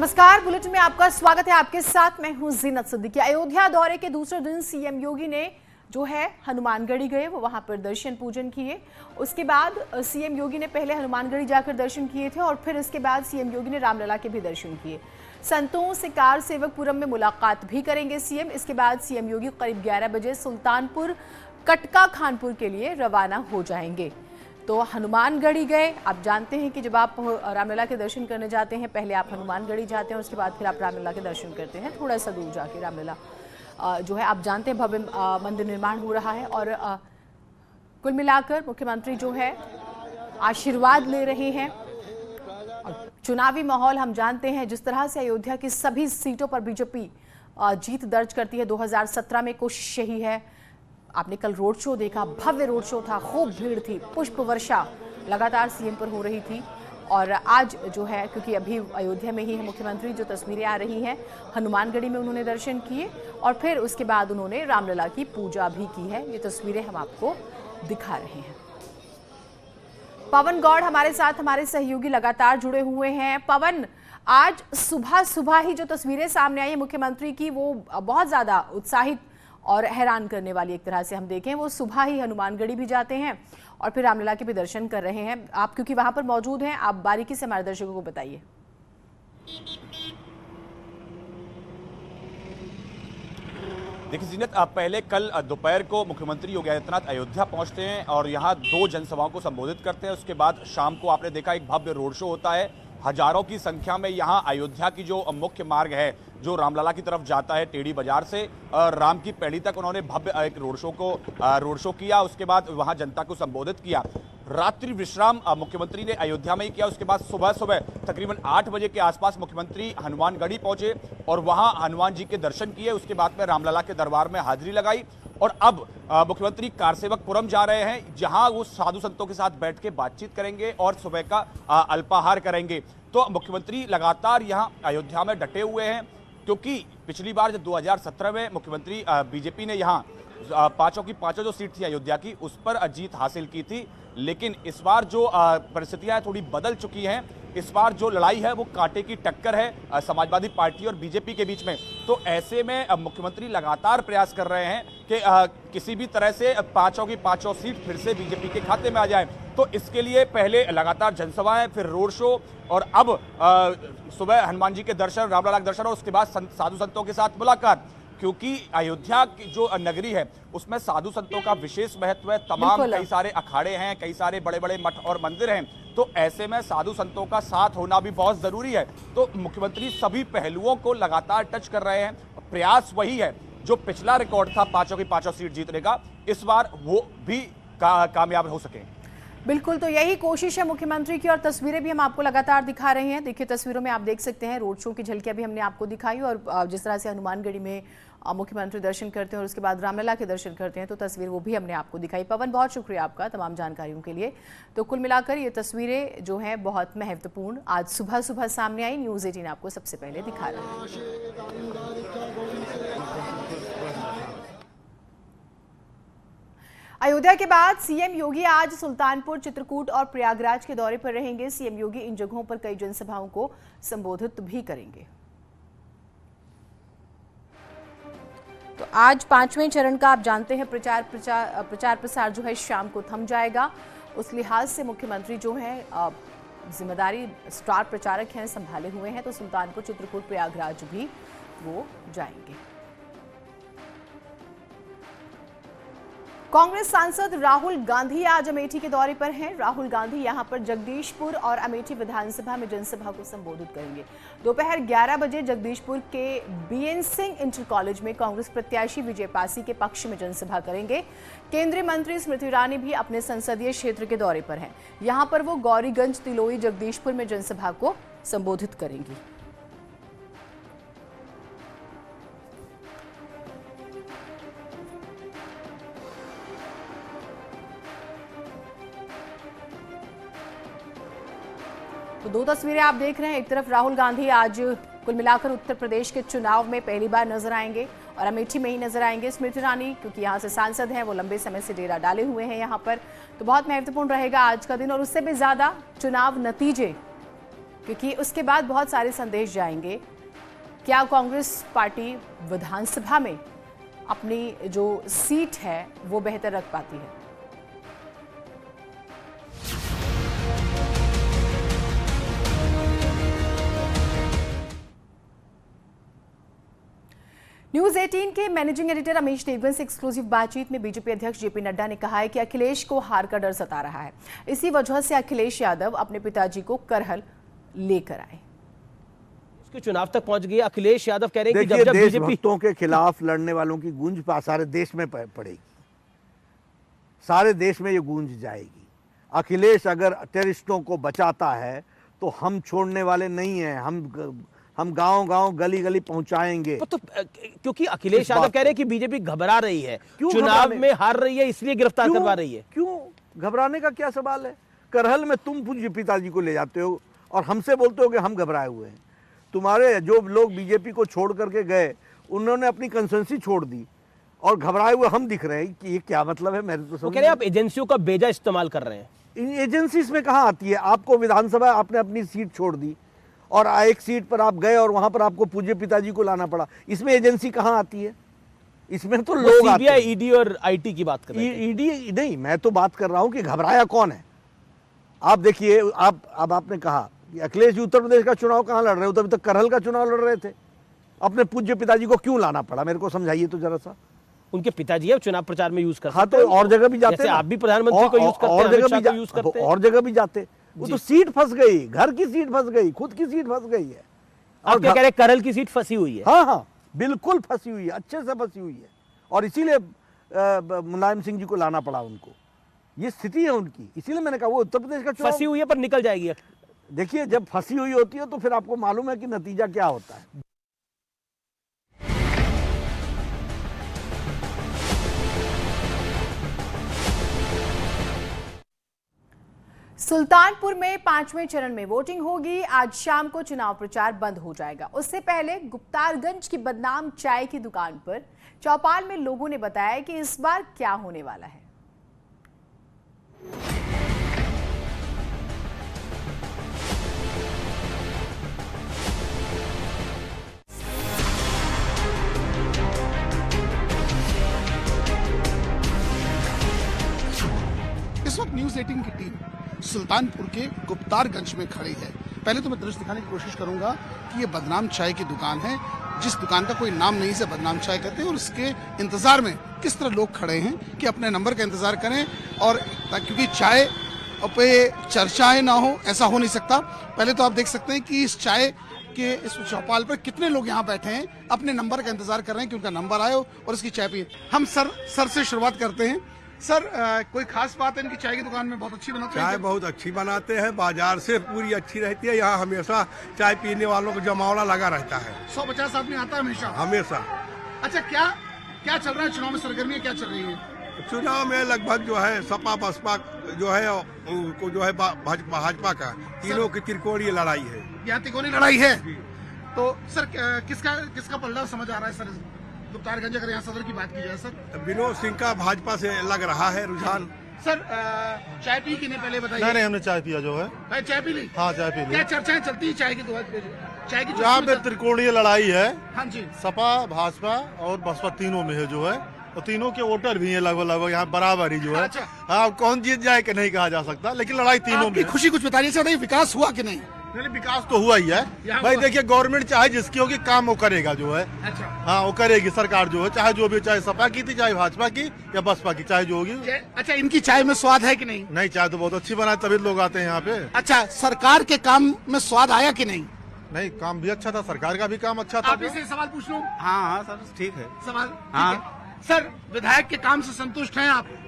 नमस्कार, बुलेटिन में आपका स्वागत है। आपके साथ मैं हूं जीनत सिद्दीकी। अयोध्या दौरे के दूसरे दिन सीएम योगी ने जो है हनुमानगढ़ी गए, वो वहां पर दर्शन पूजन किए। उसके बाद सीएम योगी ने पहले हनुमानगढ़ी जाकर दर्शन किए थे और फिर इसके बाद सीएम योगी ने रामलला के भी दर्शन किए। संतों से कार सेवकपुरम में मुलाकात भी करेंगे सीएम। इसके बाद सीएम योगी करीब 11 बजे सुल्तानपुर कटका खानपुर के लिए रवाना हो जाएंगे। तो हनुमानगढ़ी गए। आप जानते हैं कि जब आप रामलला के दर्शन करने जाते हैं, पहले आप हनुमानगढ़ी जाते हैं, उसके बाद फिर आप रामलला के दर्शन करते हैं। थोड़ा सा दूर जाके रामलला जो है, आप जानते हैं भव्य मंदिर निर्माण हो रहा है और कुल मिलाकर मुख्यमंत्री जो है आशीर्वाद ले रहे हैं। और चुनावी माहौल हम जानते हैं, जिस तरह से अयोध्या की सभी सीटों पर बीजेपी जीत दर्ज करती है। 2017 में कोशिश यही है। आपने कल रोड शो देखा, भव्य रोड शो था, खूब भीड़ थी, पुष्प वर्षा लगातार सीएम पर हो रही थी। और आज जो है, क्योंकि अभी अयोध्या में ही है मुख्यमंत्री, जो तस्वीरें आ रही हैं, हनुमानगढ़ी में उन्होंने दर्शन किए और फिर उसके बाद उन्होंने रामलला की पूजा भी की है। ये तस्वीरें हम आपको दिखा रहे हैं। पवन गौड़ हमारे साथ, हमारे सहयोगी लगातार जुड़े हुए हैं। पवन, आज सुबह सुबह ही जो तस्वीरें सामने आई है मुख्यमंत्री की, वो बहुत ज्यादा उत्साहित और हैरान करने वाली। एक तरह से हम देखें, वो सुबह ही हनुमानगढ़ी भी जाते हैं और फिर रामलला के भी दर्शन कर रहे हैं। आप क्योंकि वहां पर मौजूद हैं, आप बारीकी से हमारे दर्शकों को बताइए। देखिए जीनत, पहले कल दोपहर को मुख्यमंत्री योगी आदित्यनाथ अयोध्या पहुंचते हैं और यहां 2 जनसभाओं को संबोधित करते हैं। उसके बाद शाम को आपने देखा एक भव्य रोड शो होता है। हजारों की संख्या में यहां अयोध्या की जो मुख्य मार्ग है, जो रामलला की तरफ जाता है टेढ़ी बाजार से राम की पैड़ी तक, उन्होंने भव्य एक रोड शो किया। उसके बाद वहां जनता को संबोधित किया। रात्रि विश्राम मुख्यमंत्री ने अयोध्या में ही किया। उसके बाद सुबह तकरीबन 8 बजे के आसपास मुख्यमंत्री हनुमानगढ़ी पहुंचे और वहां हनुमान जी के दर्शन किए। उसके बाद में रामलला के दरबार में हाजिरी लगाई और अब मुख्यमंत्री कारसेवकपुरम जा रहे हैं, जहां वो साधु संतों के साथ बैठ के बातचीत करेंगे और सुबह का अल्पाहार करेंगे। तो मुख्यमंत्री लगातार यहां अयोध्या में डटे हुए हैं, क्योंकि पिछली बार जब 2017 में मुख्यमंत्री बीजेपी ने यहां पांचों की पांचों जो सीट थी अयोध्या की, उस पर जीत हासिल की थी। लेकिन इस बार जो परिस्थितियां थोड़ी बदल चुकी हैं। इस बार जो लड़ाई है वो कांटे की टक्कर है समाजवादी पार्टी और बीजेपी के बीच में। तो ऐसे में मुख्यमंत्री लगातार प्रयास कर रहे हैं कि किसी भी तरह से पांचों की पांचों सीट फिर से बीजेपी के खाते में आ जाए। तो इसके लिए पहले लगातार जनसभाएं, फिर रोड शो और अब सुबह हनुमान जी के दर्शन, रामलला के दर्शन और उसके बाद साधु संतों के साथ मुलाकात। क्योंकि अयोध्या की जो नगरी है उसमें साधु संतों का विशेष महत्व है। तमाम कई सारे अखाड़े हैं, कई सारे बड़े बड़े मठ और मंदिर हैं। तो ऐसे में साधु संतों का साथ होना भी बहुत जरूरी है। तो मुख्यमंत्री सभी पहलुओं को लगातार टच कर रहे हैं। प्रयास वही है जो पिछला रिकॉर्ड था पांचों की पांचों सीट जीतने का, इस बार वो भी कामयाब हो सके। बिल्कुल, तो यही कोशिश है मुख्यमंत्री की और तस्वीरें भी हम आपको लगातार दिखा रहे हैं। देखिए, तस्वीरों में आप देख सकते हैं रोड शो की झलकियां भी हमने आपको दिखाई और जिस तरह से हनुमानगढ़ी में मुख्यमंत्री दर्शन करते हैं और उसके बाद रामलला के दर्शन करते हैं, तो तस्वीर वो भी हमने आपको दिखाई। पवन, बहुत शुक्रिया आपका तमाम जानकारियों के लिए। तो कुल मिलाकर ये तस्वीरें जो हैं बहुत महत्वपूर्ण आज सुबह सुबह सामने आई। न्यूज़ 18 आपको सबसे पहले दिखा रहा है। अयोध्या के बाद सीएम योगी आज सुल्तानपुर, चित्रकूट और प्रयागराज के दौरे पर रहेंगे। सीएम योगी इन जगहों पर कई जनसभाओं को संबोधित भी करेंगे। तो आज 5वें चरण का आप जानते हैं प्रचार प्रसार जो है शाम को थम जाएगा। उस लिहाज से मुख्यमंत्री जो है जिम्मेदारी स्टार प्रचारक हैं, संभाले हुए हैं। तो सुल्तानपुर, चित्रकूट, प्रयागराज भी वो जाएंगे। कांग्रेस सांसद राहुल गांधी आज अमेठी के दौरे पर हैं। राहुल गांधी यहां पर जगदीशपुर और अमेठी विधानसभा में जनसभा को संबोधित करेंगे। दोपहर 11 बजे जगदीशपुर के बीएन सिंह इंटर कॉलेज में कांग्रेस प्रत्याशी विजय पासी के पक्ष में जनसभा करेंगे। केंद्रीय मंत्री स्मृति ईरानी भी अपने संसदीय क्षेत्र के दौरे पर हैं। यहां पर वो गौरीगंज, तिलोई, जगदीशपुर में जनसभा को संबोधित करेंगी। तो 2 तस्वीरें आप देख रहे हैं। एक तरफ राहुल गांधी आज कुल मिलाकर उत्तर प्रदेश के चुनाव में पहली बार नजर आएंगे और अमेठी में ही नजर आएंगे। स्मृति ईरानी क्योंकि यहाँ से सांसद हैं, वो लंबे समय से डेरा डाले हुए हैं यहाँ पर, तो बहुत महत्वपूर्ण रहेगा आज का दिन। और उससे भी ज्यादा चुनाव नतीजे क्योंकि उसके बाद बहुत सारे संदेश जाएंगे। क्या कांग्रेस पार्टी विधानसभा में अपनी जो सीट है वो बेहतर रख पाती है? न्यूज 18 के मैनेजिंग एडिटर रमेश देवगन से एक्सक्लूसिव बातचीत में बीजेपी अध्यक्ष जेपी नड्डा ने कहा है कि अखिलेश को हार का डर सता रहा है। इसी वजह से अखिलेश यादव अपने पिताजी को करहल लेकर आए। उसके चुनाव तक पहुंच गए। अखिलेश यादव कह रहे हैं कि जब देशभक्तों के खिलाफ लड़ने वालों की गूंज सारे देश में पड़ेगी, सारे देश में ये गूंज जाएगी। अखिलेश अगर टेररिस्टों को बचाता है तो हम छोड़ने वाले नहीं हैं। हम गांव-गांव गली-गली पहुंचाएंगे। तो क्योंकि अखिलेश यादव कह रहे हैं कि बीजेपी घबरा रही है, चुनाव में हार रही है, इसलिए गिरफ्तार करवा रही है। क्यों घबराने का क्या सवाल है? करहल में तुम पूज्य पिताजी को ले जाते हो और हमसे बोलते हो कि हम घबराए हुए हैं। तुम्हारे जो लोग बीजेपी को छोड़ करके गए उन्होंने अपनी कंसेंसी छोड़ दी और घबराए हुए हम दिख रहे हैं कि ये क्या मतलब है? मेरे तो समझ कह रहे हैं आप एजेंसियों का बेजा इस्तेमाल कर रहे हैं। इन एजेंसी इसमें कहाँ आती है? आपको विधानसभा आपने अपनी सीट छोड़ दी और एक सीट पर आप गए और वहां पर आपको पूज्य पिताजी को लाना पड़ा। इसमें एजेंसी कहाँ आती है? इसमें तो लोग आते हैं। ईडी और आईटी की बात कर रहे हैं। ईडी नहीं, मैं तो बात कर रहा हूं कि घबराया कौन है। आप देखिए, अब आपने कहा कि अखिलेश जी उत्तर प्रदेश का चुनाव कहाँ लड़ रहे हो, तो अभी तक करहल का चुनाव लड़ रहे थे। अपने पूज्य पिताजी को क्यों लाना पड़ा? मेरे को समझाइए तो जरा सा। उनके पिताजी है, चुनाव प्रचार में यूज करते हैं। हाँ, तो और जगह भी जाते हैं। आप भी प्रधानमंत्री को यूज करते हैं, अमित शाह को यूज करते हैं। और जगह भी जाते। वो तो सीट फंस गई, घर की सीट फंस गई, खुद की सीट फंस गई है। आप क्या कह रहे हैं? करहल की सीट फंसी हुई है? हाँ, बिल्कुल फंसी हुई है, अच्छे से फंसी हुई है। और इसीलिए मुलायम सिंह जी को लाना पड़ा उनको। ये स्थिति है उनकी। इसीलिए मैंने कहा वो उत्तर प्रदेश का चुनाव फंसी हुई है पर निकल जाएगी। देखिए, जब फंसी हुई होती है तो फिर आपको मालूम है कि नतीजा क्या होता है। सुल्तानपुर में 5वें चरण में वोटिंग होगी। आज शाम को चुनाव प्रचार बंद हो जाएगा। उससे पहले गुप्तारगंज की बदनाम चाय की दुकान पर चौपाल में लोगों ने बताया कि इस बार क्या होने वाला है। इस वक्त न्यूज 18 की टीम सुल्तानपुर के गुप्तारगंज में खड़ी है। पहले तो मैं दृश्य दिखाने की कोशिश करूंगा कि ये बदनाम चाय की दुकान है, जिस दुकान का कोई नाम नहीं से बदनाम चाय कहते हैं, और उसके इंतजार में किस तरह लोग खड़े हैं कि अपने नंबर का इंतजार करें। और क्योंकि चाय पे चर्चाएं ना हो, ऐसा हो नहीं सकता। पहले तो आप देख सकते हैं कि इस चाय के इस चौपाल पर कितने लोग यहाँ बैठे हैं, अपने नंबर का इंतजार कर रहे हैं कि उनका नंबर आए और इसकी चाय पिए। हम सर से शुरुआत करते हैं। सर, कोई खास बात है इनकी चाय की दुकान में? बहुत अच्छी बनाते हैं चाय, बहुत अच्छी बनाते हैं, बाजार से पूरी अच्छी रहती है। यहाँ हमेशा चाय पीने वालों को जमावड़ा लगा रहता है। 150 आदमी आता है हमेशा। अच्छा, क्या चल रहा है चुनाव में? सरगर्मियाँ क्या चल रही है चुनाव में? लगभग जो है सपा बसपा जो है उनको जो है भाजपा का तीनों की त्रिकोणीय लड़ाई है। यहाँ त्रिकोणीय लड़ाई है। तो सर, किसका पलड़ा समझ आ रहा है सर गुप्तारगंज, अगर यहाँ सदर की बात की जाए? सर, विनोद सिंह का भाजपा से लग रहा है रुझान। सर, चाय पी कि नहीं पहले बताइए। नहीं, हमने चाय पिया जो है। भाई चाय पी ली? हाँ, चाय पी ली। क्या चर्चाएं चलती है चाय की यहाँ पे त्रिकोणीय लड़ाई है। हाँ जी, सपा, भाजपा और बसपा तीनों में है जो है, और तीनों के वोटर भी हैं लगभग यहाँ बराबर ही जो है। अच्छा। हाँ, कौन जीत जाए कि नहीं कहा जा सकता, लेकिन लड़ाई तीनों में। खुशी कुछ बताइए सर, विकास हुआ कि नहीं? नहीं, विकास तो हुआ ही है भाई। देखिए, गवर्नमेंट चाहे जिसकी होगी काम वो करेगा जो है। अच्छा। हाँ, वो करेगी सरकार जो है, चाहे जो भी, चाहे सपा की थी, चाहे भाजपा की या बसपा की, चाहे जो होगी। अच्छा, इनकी चाय में स्वाद है कि नहीं? नहीं, चाय तो बहुत अच्छी बनाए, तभी लोग आते हैं यहाँ पे। अच्छा, सरकार के काम में स्वाद आया कि नहीं? नहीं, काम भी अच्छा था, सरकार का भी काम अच्छा था। आप इसे सवाल पूछ लो। हाँ सर, ठीक है सवाल। हाँ। सर, विधायक के काम से संतुष्ट हैं आप?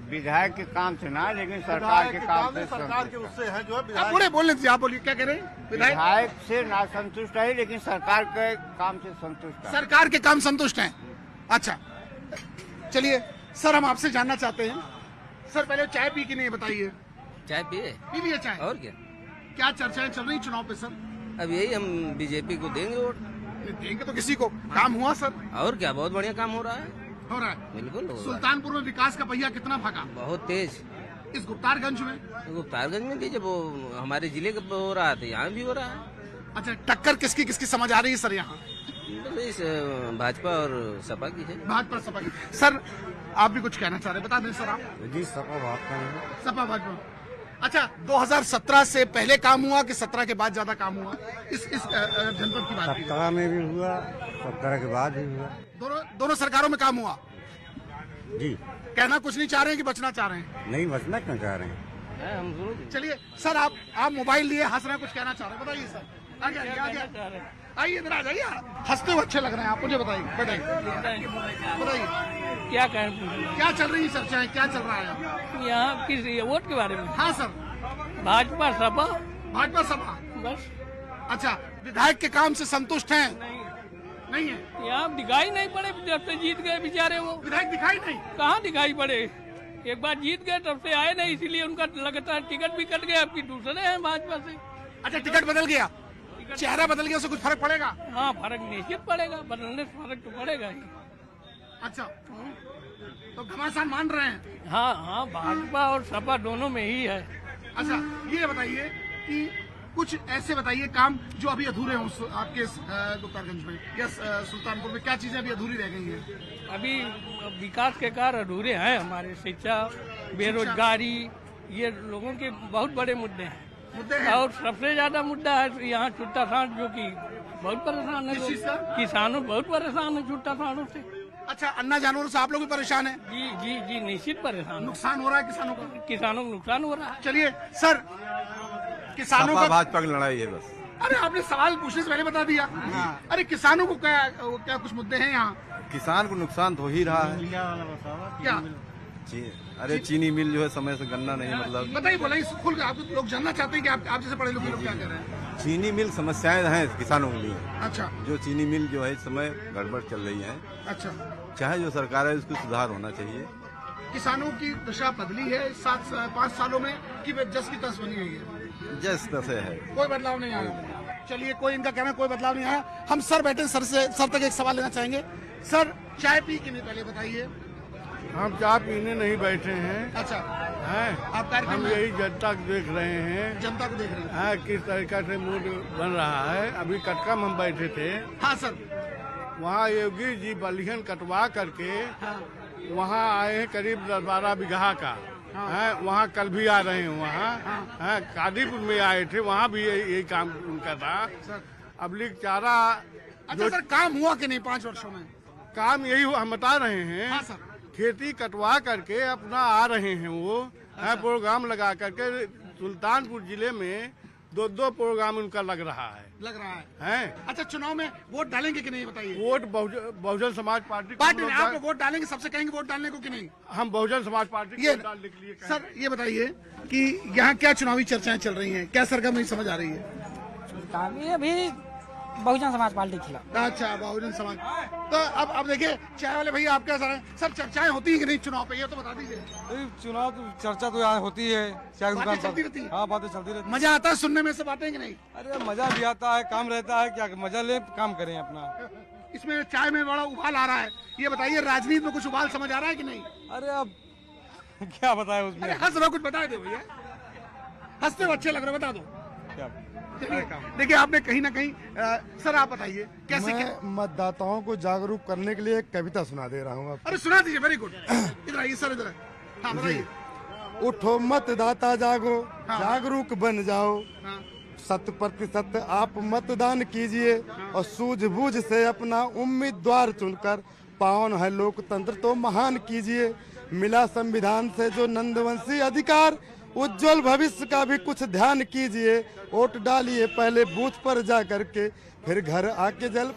विधायक के काम से ना, लेकिन सरकार के काम से सरकार के उससे है जो है। आप बोलने दीजिए, आप बोलिए, क्या कह रहे हैं? विधायक से ना संतुष्ट है, लेकिन सरकार के काम से संतुष्ट है। सरकार के काम संतुष्ट हैं। अच्छा, चलिए सर, हम आपसे जानना चाहते हैं। सर, पहले चाय पी कि नहीं बताइए। चाय पिए? पी लिया चाय। और क्या चर्चाएं चल रही चुनाव पे सर? अब यही, हम बीजेपी को देंगे वोट। देंगे तो किसी को। काम हुआ सर? और क्या, बहुत बढ़िया काम हो रहा है। हो रहा है, बिल्कुल हो रहा है। सुल्तानपुर में विकास का पहिया कितना भागा? बहुत तेज। इस गुप्तारगंज में? गुप्तारगंज में भी जब वो हमारे जिले का हो रहा था, यहाँ भी हो रहा है। अच्छा, टक्कर किसकी किसकी समझ आ रही है सर यहाँ? इस भाजपा और सपा की है। भाजपा सपा की। सर आप भी कुछ कहना चाह रहे हैं, बता दें सर आप। जी सपा भाजपा। सपा भाजपा। अच्छा, 2017 से पहले काम हुआ कि 17 के बाद ज्यादा काम हुआ? इस जनपद की बात की। 17 में भी हुआ, 17 के बाद भी हुआ। दोनों सरकारों में काम हुआ जी। कहना कुछ नहीं चाह रहे हैं कि बचना चाह रहे हैं? नहीं, बचना क्यों चाह रहे हैं? हम दोनों। चलिए सर, आप मोबाइल लिए हंस रहे हैं, कुछ कहना चाह रहे हैं, बताइए सर। आगे आइए, इधर आ जाइए, हंसते हुए अच्छे लग रहे हैं आप, मुझे बताइए बताइए क्या कहें, क्या चल रही चर्चाएं, क्या चल रहा है यहाँ किस वोट के बारे में? हाँ सर। भाजपा सपा। भाजपा सपा बस। अच्छा, विधायक के काम से संतुष्ट हैं? नहीं है। यहाँ दिखाई नहीं पड़े जब से जीत गए बेचारे, वो विधायक दिखाई नहीं? कहाँ दिखाई पड़े, एक बार जीत गए तब से आए नहीं, इसीलिए उनका लगता है टिकट भी कट गया, अब की दूसरे हैं भाजपा से। अच्छा, टिकट बदल गया, चेहरा बदल गया, उससे कुछ फर्क पड़ेगा? हाँ, फर्क निश्चित पड़ेगा, बदलने से फर्क तो पड़ेगा ही। अच्छा, तो घमासान मान रहे हैं? हाँ हाँ, भाजपा और सपा दोनों में ही है। अच्छा, ये बताइए कि कुछ ऐसे बताइए काम जो अभी अधूरे हों आपके गुप्तारगंज में या सुल्तानपुर में, क्या चीजें अभी अधूरी रह गई हैं? अभी विकास के कार्य अधूरे हैं हमारे, शिक्षा, बेरोजगारी, ये लोगों के बहुत बड़े मुद्दे हैं। और सबसे ज्यादा मुद्दा है यहाँ छुट्टा सांड, जो कि बहुत परेशान है किसानों, बहुत परेशान है छुट्टा सांडों से। अच्छा, अन्ना जानवरों से आप लोग भी परेशान हैं? जी जी जी, निश्चित परेशान। नुकसान हो रहा है किसानों को? किसानों को नुकसान हो रहा है। चलिए सर, किसानों का भाजपा की लड़ाई है बस। अरे आपने सवाल पूछने से पहले बता दिया। अरे किसानों को क्या कुछ मुद्दे हैं यहाँ? किसान को नुकसान तो हो ही रहा है। क्या? अरे चीनी मिल जो है समय से गन्ना नहीं, मतलब बताइए, बोला खुल कर, आप लोग जानना चाहते हैं कि आप जैसे पढ़े लोग क्या कह रहे हैं? चीनी मिल समस्याएं हैं किसानों के लिए। अच्छा, जो चीनी मिल जो है इस समय गड़बड़ चल रही है। अच्छा, चाहे जो सरकार है उसको सुधार होना चाहिए। किसानों की दशा बदली है 5 सालों में कि वे जस की तस बनी हुई है? जस तसे है, कोई बदलाव नहीं आया। चलिए, कोई इनका कहना कोई बदलाव नहीं आया। हम सर बैठे, सर तक एक सवाल लेना चाहेंगे। सर, चाय पी कि नहीं पहले बताइए? हम चाय पीने नहीं बैठे हैं। अच्छा, हैं आप कार्यक्रम हम में? यही जनता को देख रहे हैं। जनता को देख रहे हैं? हाँ, किस तरीका से मूड बन रहा है। अभी कटका में हम बैठे थे। हाँ सर। वहाँ योगी जी बलिहन कटवा करके हाँ। वहाँ आए हैं, करीब 12 बीघा का। हाँ। वहाँ कल भी आ रहे हैं। वहाँ हाँ, कादीपुर में आए थे, वहाँ भी यही काम उनका था। अब चारा। अच्छा सर, काम हुआ कि नहीं 5 वर्षों में? काम यही हम बता रहे हैं। हाँ सर। खेती कटवा करके अपना आ रहे हैं वो। अच्छा। प्रोग्राम लगा करके सुल्तानपुर जिले में 2 प्रोग्राम उनका लग रहा है। अच्छा, चुनाव में वोट डालेंगे कि नहीं बताइए? वोट बहुजन समाज पार्टी में आप वोट डालेंगे? सबसे कहेंगे वोट डालने को कि नहीं? हम बहुजन समाज पार्टी ये डालने के लिए। सर ये बताइए कि यहाँ क्या चुनावी चर्चाएं चल रही हैं, क्या सरगम नहीं समझ आ रही है? अभी बहुजन समाज पार्टी खिलाफ। अच्छा, बहुजन समाज। तो अब देखिए, चाय वाले भैया आप क्या सर चर्चाएं होती है कि नहीं चुनाव पे, ये तो बता दीजिए। चुनाव चर्चा तो यहाँ होती है, बातें चलती रहती है। हाँ, बातें चलती रहती है। मजा आता है सुनने में से बातें कि नहीं? अरे मजा भी आता है, काम रहता है, क्या मजा ले, काम करें अपना। इसमें चाय में बड़ा उबाल आ रहा है, ये बताइए राजनीति में कुछ उबाल समझ आ रहा है कि नहीं? अरे अब क्या बताए उसमें? हंस रहा, कुछ बता दो भैया, हंसते हो अच्छे लग रहे, बता दो क्या। देखिए, आपने कहीं ना कहीं सर आप बताइए कैसे? मैं मतदाताओं को जागरूक करने के लिए एक कविता सुना दे रहा हूँ। अरे सुना दीजिए, वेरी गुड। इधर आइए सर, इधर। हाँ बताइए। उठो मतदाता जागो, जागरूक बन जाओ, 100% आप मतदान कीजिए और सूझबूझ से अपना उम्मीदवार चुनकर पावन है लोकतंत्र तो महान कीजिए। मिला संविधान से जो नंदवंशी अधिकार, उज्जवल भविष्य का भी कुछ ध्यान कीजिए। वोट डालिए पहले बूथ पर जा करके, फिर घर आके जल